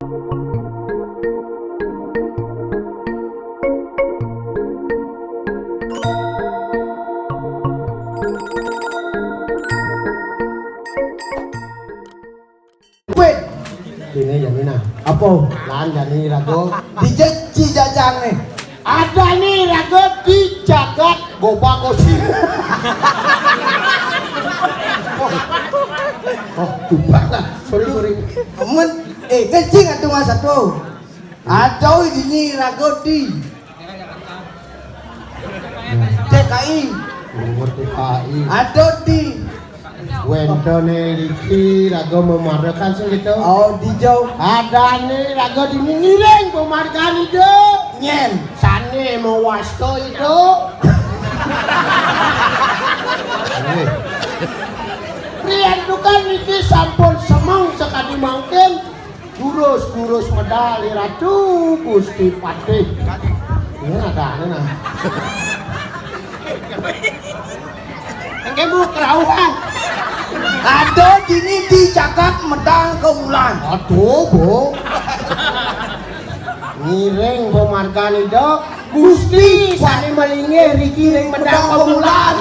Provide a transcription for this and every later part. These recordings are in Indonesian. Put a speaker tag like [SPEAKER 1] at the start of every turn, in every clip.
[SPEAKER 1] Ini yang ini apa? Lan jadi rago
[SPEAKER 2] di Cijajang nih.
[SPEAKER 1] ada nih rago di jagat Gobagosi. Oh, coba lah. Sorry.
[SPEAKER 2] Men, kencing atuh mas satu. Ada ini rago di DKI.
[SPEAKER 1] DKI.
[SPEAKER 2] Ada di
[SPEAKER 1] Wendone Riki rago memarkan segitu.
[SPEAKER 2] Oh di jauh.
[SPEAKER 1] Ada nih rago di Ngiring pemarkan itu.
[SPEAKER 2] Nyen.
[SPEAKER 1] Sane mewasto itu. Rian tukan niki sampun semang sekali mangken durus medali ratu Gusti Patih. Ini ada nah. Engke bu kerauhan.
[SPEAKER 2] Ada dini di jagat medang keulan.
[SPEAKER 1] Aduh bu. Ngiring pemarkan itu Gusti sane melinge Riki ning medang keulan.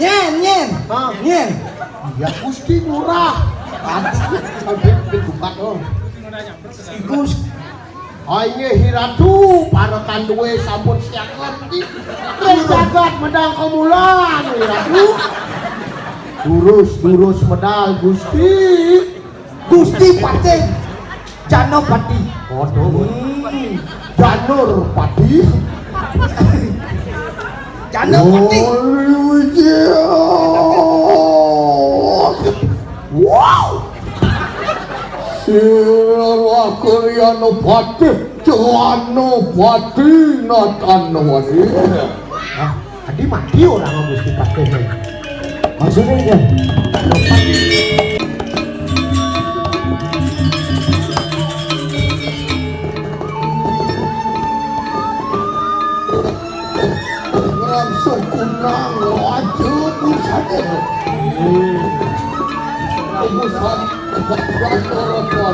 [SPEAKER 2] Nyen. Nyen.
[SPEAKER 1] Ya Gusti murah. Habis dibuka dong.
[SPEAKER 2] Gus.
[SPEAKER 1] Ayo hiratu parakan duwe sampun siang ngerti. Jagat medang kemulan hiratu. Durus medal Gusti Patih Janopati. Waduh. Janur Pati.
[SPEAKER 2] Janopati.
[SPEAKER 1] Wow. Sirawakuryano Pati Janopati Natanwani. Ah, tadi mati orang Gusti Patih. Maksudnya kan? Langsung kunang wajib busanya. Busan orang tua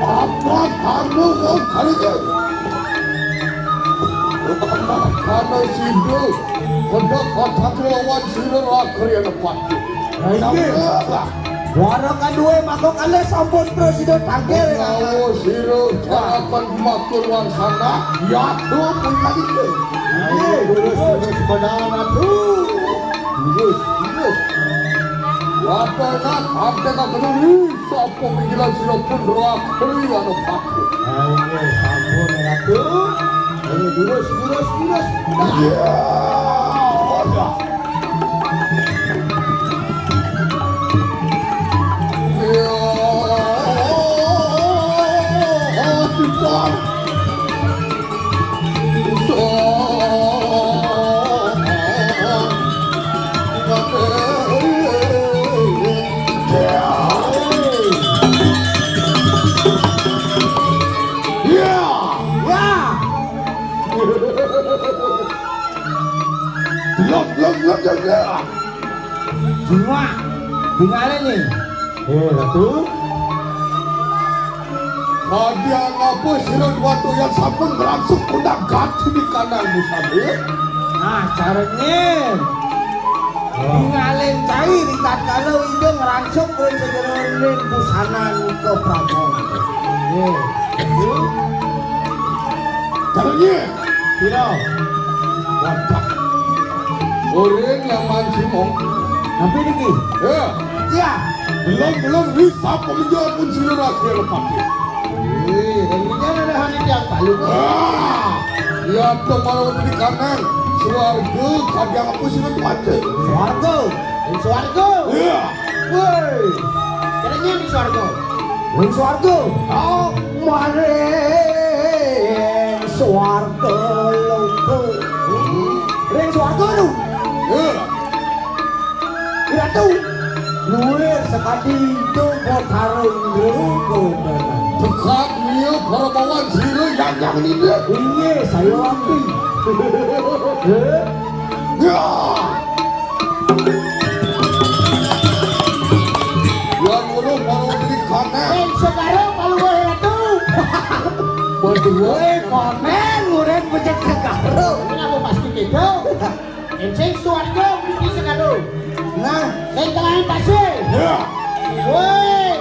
[SPEAKER 1] apa kamu mau kali ini? Karena sido, hendak kata lawan sido akhirnya pasti.
[SPEAKER 2] Waro kadue makok ale sampun presiden tangger.
[SPEAKER 1] Kalau sido akan makur wangsana, ya tuh punya itu. Durus benar tuh. Durus. Wapa nak ada nak peduli, siapa panggilan sido pun akhirnya pasti. Ayo sampun ratu. Ayo durus.
[SPEAKER 2] Bunga, bingale nih.
[SPEAKER 1] Ratu. Radia ngapa sirun waktu yang sampun langsung kundang ganti di kanan musabir.
[SPEAKER 2] Nah, caranya bingale cair ikat kalau itu ngerangsuk ke sejeronin busanan ke Prabon.
[SPEAKER 1] Caranya tidak. Wadah. Orang yang mancimong.
[SPEAKER 2] Tapi ini
[SPEAKER 1] Ya, belum bisa penjual pun sudah akhir pakai. Ini ada hari yang palu. Ya, tomorrow di kanan. Suarga, kadang aku sudah mati.
[SPEAKER 2] Suarga.
[SPEAKER 1] Iya.
[SPEAKER 2] Woi,
[SPEAKER 1] Caranya di suarga.
[SPEAKER 2] Suarga. Oh, mare suarga loko. Ring suarga lu. Ratu, luar sekali itu bertarung loko.
[SPEAKER 1] Dekat dia para bawan sila yang ini dia.
[SPEAKER 2] Iya, saya waktu.
[SPEAKER 1] Ya.
[SPEAKER 2] Woi, komen murid becek segaro.
[SPEAKER 3] Ini aku pasti gitu. Encing suarga mesti segaro.
[SPEAKER 2] Nah,
[SPEAKER 3] Dari tengah pasir.
[SPEAKER 1] Ya.
[SPEAKER 3] Woi.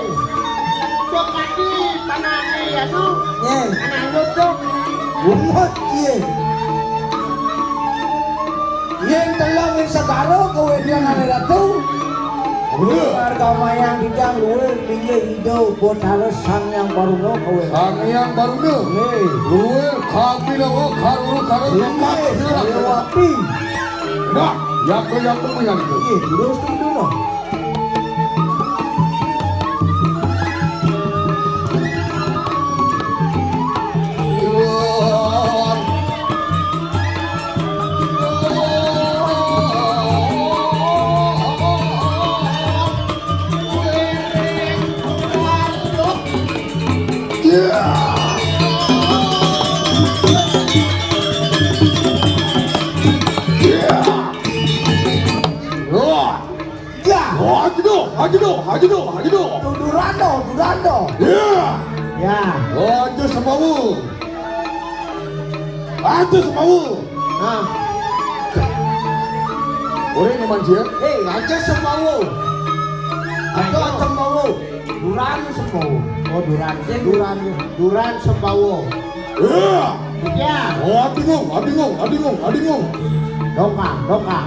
[SPEAKER 3] Cok kaki panane anu.
[SPEAKER 2] ye,
[SPEAKER 3] Anak nutuk.
[SPEAKER 2] umut ye. Yang telah wis segaro kowe dia ratu.
[SPEAKER 1] Bener.
[SPEAKER 2] Harga mayang dijang luwe tinggi hijau buat harus sang yang baru no kowe.
[SPEAKER 1] Sang yang baru ne.
[SPEAKER 2] Nih,
[SPEAKER 1] Luar kami lawa karun karun lemak
[SPEAKER 2] ini
[SPEAKER 1] sirah.
[SPEAKER 2] lewati.
[SPEAKER 1] Nah, yang temu yang itu.
[SPEAKER 2] Ye, terus tu no. Ya,
[SPEAKER 1] Haji do.
[SPEAKER 2] Durando.
[SPEAKER 1] Ya.
[SPEAKER 2] Ya,
[SPEAKER 1] Haji semawu.
[SPEAKER 3] Nah,
[SPEAKER 1] Orang yang mancia.
[SPEAKER 3] aja semau.
[SPEAKER 2] atau cembawu. Duran sembawu. Oh, duran.
[SPEAKER 3] Duran sembawo.
[SPEAKER 1] Ya.
[SPEAKER 3] Ya,
[SPEAKER 1] Adingung.
[SPEAKER 3] doka.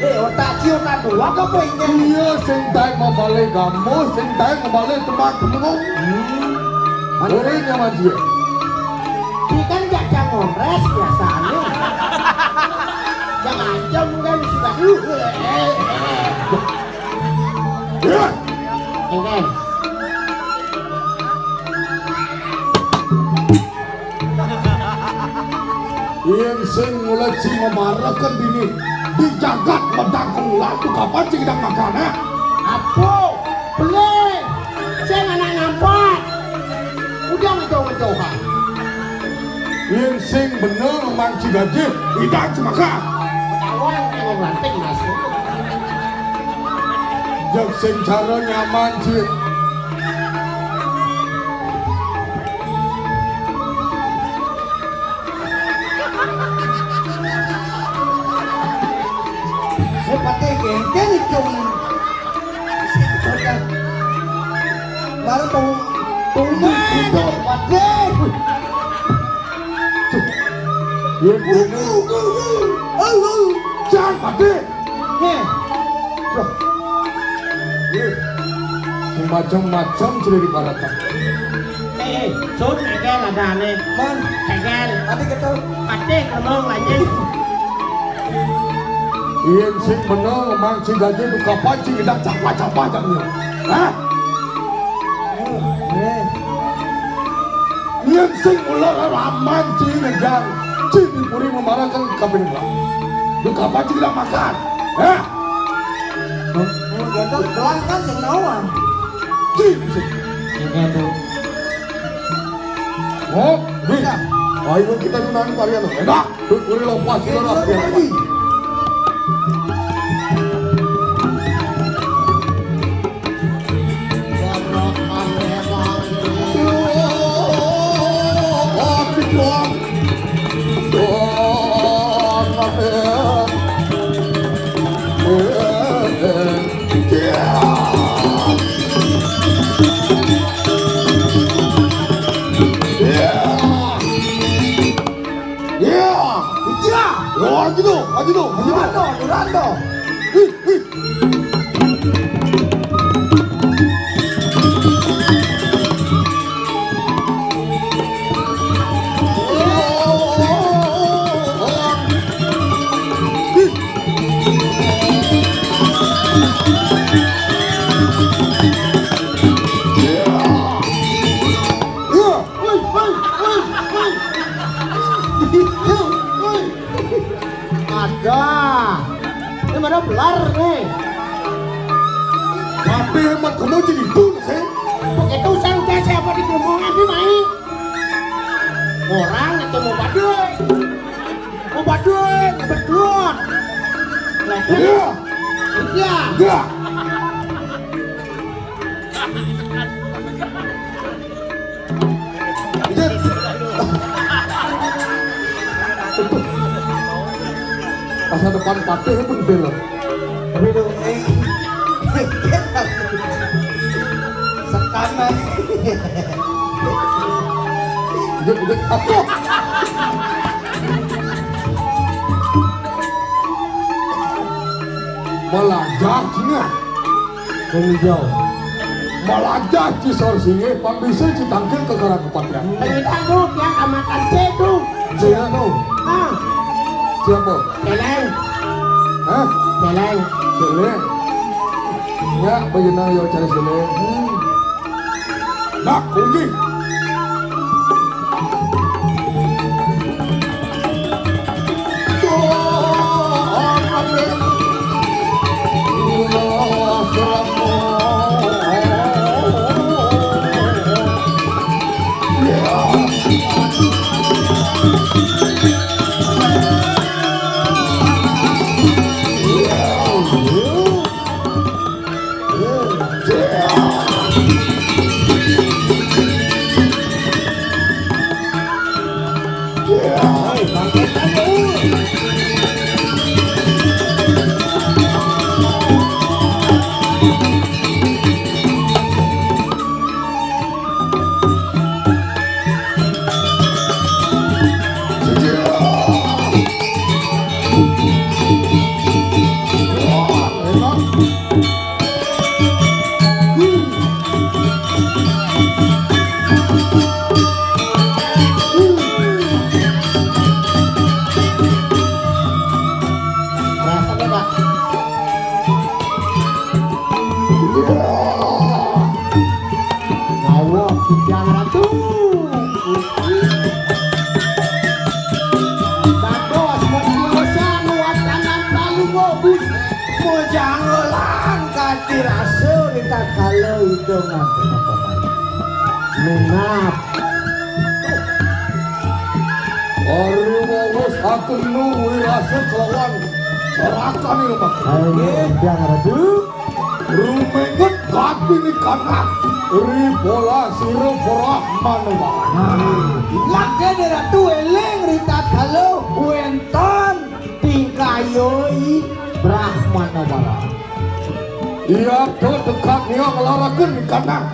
[SPEAKER 2] Otak cium tak dua ke pengen.
[SPEAKER 1] Iya, sing tai mau balik kamu, sing tai mau balik tempat kamu. Orang yang mancia.
[SPEAKER 3] ini kan gak jangan ngores biasanya. Jangan aja kan sudah
[SPEAKER 1] Ya.
[SPEAKER 3] Engken.
[SPEAKER 1] Yang sing mulai si memarakan dini di jagat medakung lalu kapan sih kita makan eh?
[SPEAKER 3] Apa? Beli. Saya anak nampak. Udah ngejauh-ngejauhan.
[SPEAKER 1] Yang sing bener memangci gaji tidak makan.
[SPEAKER 3] Kawan yang ngelanting masuk.
[SPEAKER 1] Yang sing cara nyaman sih.
[SPEAKER 2] Seperti gengkel itu. Baru tunggu itu pakai.
[SPEAKER 1] Yang ini jangan pade.
[SPEAKER 2] Nih,
[SPEAKER 1] Macam-macam sudah diparakan.
[SPEAKER 3] Sốt engken ada nih.
[SPEAKER 2] man,
[SPEAKER 3] Engken.
[SPEAKER 2] tadi kita
[SPEAKER 3] Pati ngomong lagi.
[SPEAKER 1] Yang sing bener memangci gaji itu kapan sih kita capa-capa jamnya? Hah?
[SPEAKER 2] nih,
[SPEAKER 1] Yang sing ular raman sih ngejar. Cini puri memarakan kabin lah. Itu kapan sih kita makan? Hah?
[SPEAKER 2] kita gelang kan sing nawan.
[SPEAKER 1] Cini sih.
[SPEAKER 3] Engken tuh.
[SPEAKER 1] Oh, ini. Ayo kita nunang varian. Enggak. Puri lepas kita lah.
[SPEAKER 2] Lagi. Durando.
[SPEAKER 3] Ada. Ini mana belar nih.
[SPEAKER 1] Tapi hemat kamu jadi itu sih.
[SPEAKER 3] Begitu saya udah siapa di gerombongan di main. Orang itu mau baduy. Berkeluar.
[SPEAKER 1] Iya.
[SPEAKER 3] Iya.
[SPEAKER 1] masa depan patih pun belok.
[SPEAKER 2] Tapi itu sekanan.
[SPEAKER 1] Jek aku. Melajak singa.
[SPEAKER 2] Hijau.
[SPEAKER 1] Melajak cisor singa. Pambisa citangkin ke karang kepatian.
[SPEAKER 3] Pengitan tuh yang kamatan C tuh.
[SPEAKER 2] Siapa?
[SPEAKER 3] Ah,
[SPEAKER 1] Siapa?
[SPEAKER 3] celeng,
[SPEAKER 1] Hah?
[SPEAKER 3] celeng.
[SPEAKER 1] Sele. Ya, bagaimana yo cari sele? Nak kunci.
[SPEAKER 2] Kalau itu ngapain menap
[SPEAKER 1] Ari wawus akan nuwi rasa kelawan serakan ini pak.
[SPEAKER 2] jangan ada
[SPEAKER 1] Rumenget kati ni kanak ri bola sirup Brahman pak.
[SPEAKER 2] laki dari tu eleng rita kalau wenton tingkayoi Brahman bala.
[SPEAKER 1] Ia tu dekat ni ngelarakan ni kanak.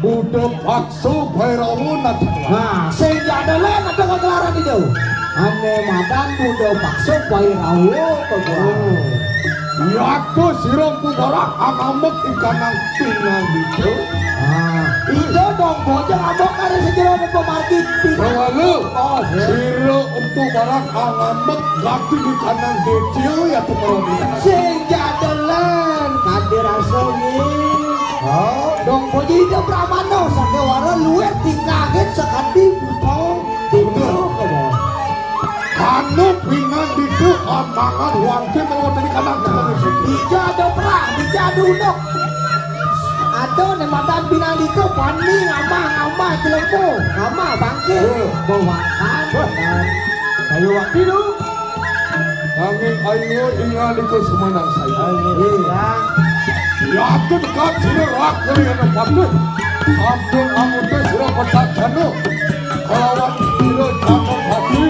[SPEAKER 1] Udah paksu Bhairawa nanti.
[SPEAKER 2] Nah, sehingga ada lain ada kegelaran itu. Ane madan budo paksa Bhairawa kebuang.
[SPEAKER 1] Ia tu sirup budara angamek ikanang pinang itu.
[SPEAKER 2] Itu dong bojang abok ada sejarah di pemarkit.
[SPEAKER 1] Lalu sirup untuk barang angamek kati ikanang kecil ya tu kalau dia.
[SPEAKER 2] Sehingga ada lain kadir asongi. Oh, dong boji itu Brahmano sampai wara luar tingkahin sekali butong. Itu kebuang.
[SPEAKER 1] Anu pinang itu amangan wangke kalau tadi kanak
[SPEAKER 2] Dija ada perang, dija ada unok. Ada nih madan binang itu pani ngama jelempo, ngama bangke, bawakan. Kayu waktu itu.
[SPEAKER 1] Angin ayo ingat itu semenang saya.
[SPEAKER 2] Iya.
[SPEAKER 1] Ya tu dekat sini rak dari yang patut. Sampun amun tu sira petak janu. Kelawan sira jangan hati.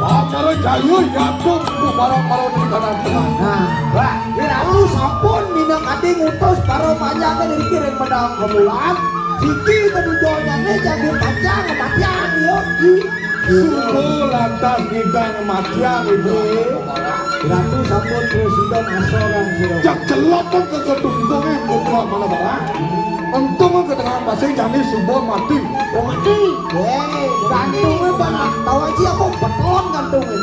[SPEAKER 1] Amara jayu ya tu barang-barang di kanan tengah.
[SPEAKER 2] Nah, wah, lalu sampun minang ade ngutus para panjangnya dari kirim pedang kemulan. Siki kedujonya nih jadi panjang kematian yo.
[SPEAKER 1] Suku lantas bidang matiang itu.
[SPEAKER 2] Ratu sampun presiden asoran sira.
[SPEAKER 1] Jak celok pun ke kedungdungnya buka mana barang. Untung ke tengah pasir jani subuh mati.
[SPEAKER 2] Oh mati. Gantungnya banyak. Tahu aja aku beton gantungnya.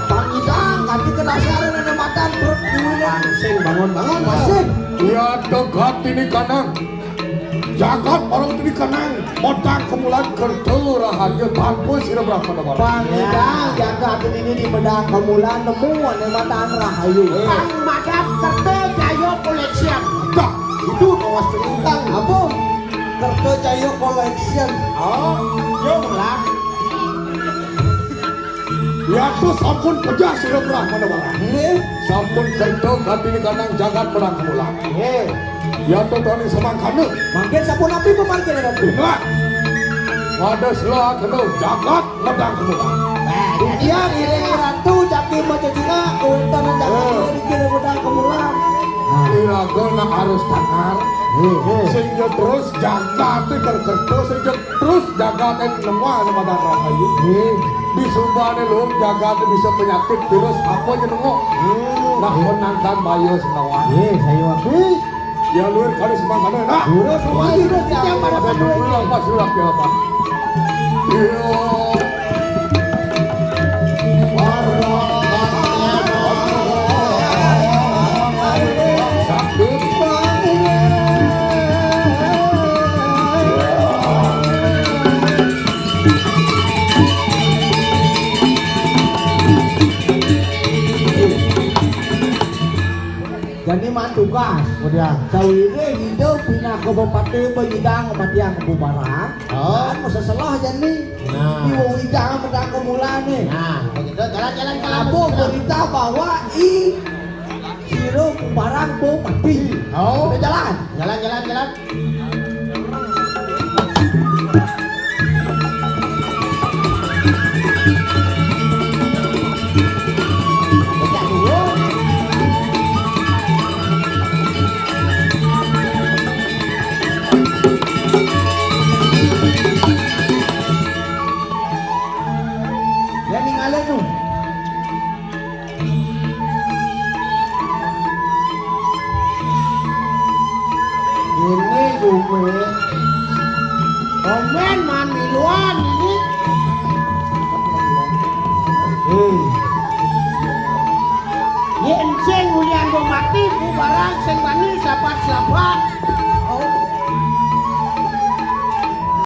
[SPEAKER 2] Pangidang ganti ke dasaran ada matan perut diulang. Sing bangun-bangun masih.
[SPEAKER 1] Ya dekat ini kanan. Jagat orang ini kanang modang kemulan kertu rahasia tanpa sira berapa nama.
[SPEAKER 2] Pangidang jaga ini di bedang kemulan nemu ane matan rahayu.
[SPEAKER 3] Pang madam kerja jayo koleksian.
[SPEAKER 1] Tak.
[SPEAKER 2] Itu kawas perintang apa? Kerto Cayo Collection.
[SPEAKER 3] Oh, yo lah.
[SPEAKER 1] Ya tu sampun kerja sira berapa nama. Sampun kertu ganti ini kanang jagat modang kemulan. Ya tu tani sama kanu.
[SPEAKER 2] Mungkin sapu napi pemarkir ada tu.
[SPEAKER 1] Benar. Ada selah kanu jagat modang kemulan.
[SPEAKER 2] Dia iring ratu tapi macam cina dan jangan dikirim udang kemulan.
[SPEAKER 1] Irago nak harus takar. Sehingga terus jaga teh kerkerto sehingga terus jaga teh lemah nama darah ayu. Di sumbane lu jaga teh bisa penyakit virus apa aja nengok. Nak menangkan bayo senawan.
[SPEAKER 2] Saya waktu.
[SPEAKER 1] Ya lu kali semangat nak.
[SPEAKER 2] Sudah semua itu yang pada
[SPEAKER 1] Dulu apa surat ya apa? Iyo.
[SPEAKER 2] Jadi man tugas,
[SPEAKER 3] Kemudian.
[SPEAKER 2] sawire hidup pindah ke bupati Bejidang kematian ke Bubarang.
[SPEAKER 3] Oh.
[SPEAKER 2] Masa salah jadi.
[SPEAKER 3] Nah.
[SPEAKER 2] Di wong idang menang ke mulane.
[SPEAKER 3] Nah, begitu jalan-jalan ke
[SPEAKER 2] Abu berita bahwa Siro Bubarang mau mati.
[SPEAKER 3] Oh.
[SPEAKER 2] Udah jalan.
[SPEAKER 3] Jalan.
[SPEAKER 2] Bejak dulu. Dia ninggalin tuh.
[SPEAKER 3] Ini gue. Komen man miluan ini. Yen sing ulian go mati ku barang sing mani sapat-sapat.